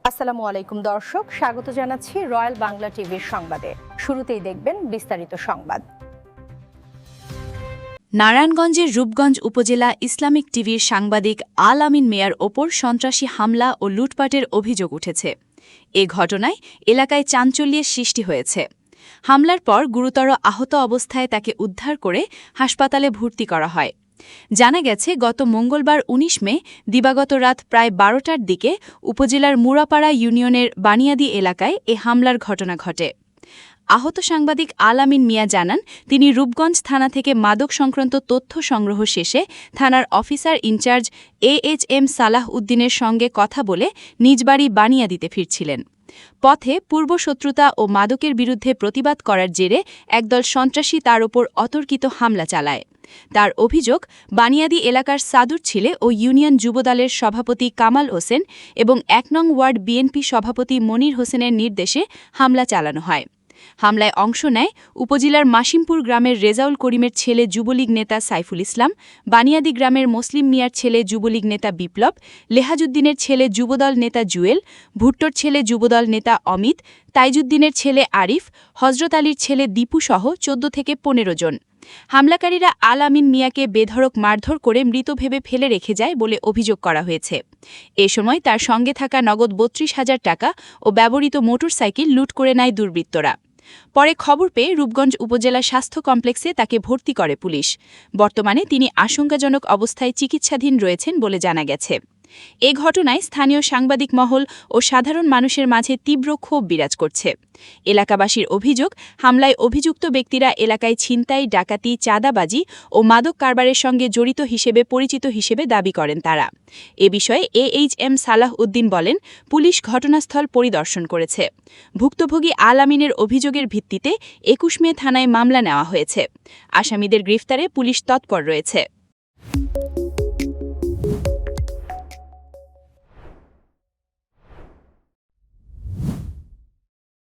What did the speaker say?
আসসালামু আলাইকুম দর্শক, স্বাগত জানাচ্ছি রয়্যাল বাংলা টিভির সংবাদে। শুরুতেই দেখবেন বিস্তারিত সংবাদ। নারায়ণগঞ্জের রূপগঞ্জ উপজেলা ইসলামিক টিভির সাংবাদিক আল আমিন মিয়ার ওপর সন্ত্রাসী হামলা ও লুটপাটের অভিযোগ উঠেছে। এ ঘটনায় এলাকায় চাঞ্চল্যের সৃষ্টি হয়েছে। হামলার পর গুরুতর আহত অবস্থায় তাকে উদ্ধার করে হাসপাতালে ভর্তি করা হয়। জানা গেছে, গত মঙ্গলবার ১৯ মে দিবাগত রাত প্রায় ১২টার দিকে উপজেলার মুরাপাড়া ইউনিয়নের বানিয়াদি এলাকায় এ হামলার ঘটনা ঘটে। আহত সাংবাদিক আল আমিন মিয়া জানান, তিনি রূপগঞ্জ থানা থেকে মাদক সংক্রান্ত তথ্য সংগ্রহ শেষে থানার অফিসার ইনচার্জ AHM সালাহ উদ্দিনের সঙ্গে কথা বলে নিজ বাড়ি বানিয়াদিতে ফিরছিলেন। পথে পূর্বশত্রুতা ও মাদকের বিরুদ্ধে প্রতিবাদ করার জেরে একদল সন্ত্রাসী তার ওপর অতর্কিত হামলা চালায়। তার অভিযোগ, বানিয়াদি এলাকার সাদুর ছিলে ও ইউনিয়ন যুবদলের সভাপতি কামাল হোসেন এবং ১ নং ওয়ার্ড বিএনপি সভাপতি মনির হোসেনের নির্দেশে হামলা চালানো হয়। হামলায় অংশ নেয় উপজেলার মাসিমপুর গ্রামের রেজাউল করিমের ছেলে যুবলীগ নেতা সাইফুল ইসলাম, বানিয়াদি গ্রামের মুসলিম মিয়ার ছেলে যুবলীগ নেতা বিপ্লব, লেহাজুদ্দিনের ছেলে যুবদল নেতা জুয়েল, ভুট্টোর ছেলে যুবদল নেতা অমিত, তাইজুদ্দিনের ছেলে আরিফ, হজরত আলীর ছেলে দীপুসহ ১৪ থেকে ১৫ জন। হামলাকারীরা আল আমিন মিয়াকে বেধড়ক মারধর করে মৃত ভেবে ফেলে রেখে যায় বলে অভিযোগ করা হয়েছে। এ সময় তার সঙ্গে থাকা নগদ ৩২,০০০ টাকা ও ব্যবহৃত মোটরসাইকেল লুট করে নেয় দুর্বৃত্তরা। পরে খবর পেয়ে রূপগঞ্জ উপজেলা স্বাস্থ্য কমপ্লেক্সে তাকে ভর্তি করে পুলিশ। বর্তমানে তিনি আশঙ্কাজনক অবস্থায় চিকিৎসাধীন রয়েছেন বলে জানা গেছে। এ ঘটনায় স্থানীয় সাংবাদিক মহল ও সাধারণ মানুষের মাঝে তীব্র ক্ষোভ বিরাজ করছে। এলাকাবাসীর অভিযোগ, হামলায় অভিযুক্ত ব্যক্তিরা এলাকায় ছিনতাই, ডাকাতি, চাঁদাবাজি ও মাদক কারবারের সঙ্গে জড়িত হিসেবে পরিচিত হিসেবে দাবি করেন তারা। এ বিষয়ে AHM সালাহ উদ্দিন বলেন, পুলিশ ঘটনাস্থল পরিদর্শন করেছে। ভুক্তভোগী আল আমিনের অভিযোগের ভিত্তিতে ২১ মে থানায় মামলা নেওয়া হয়েছে। আসামিদের গ্রেফতারে পুলিশ তৎপর রয়েছে।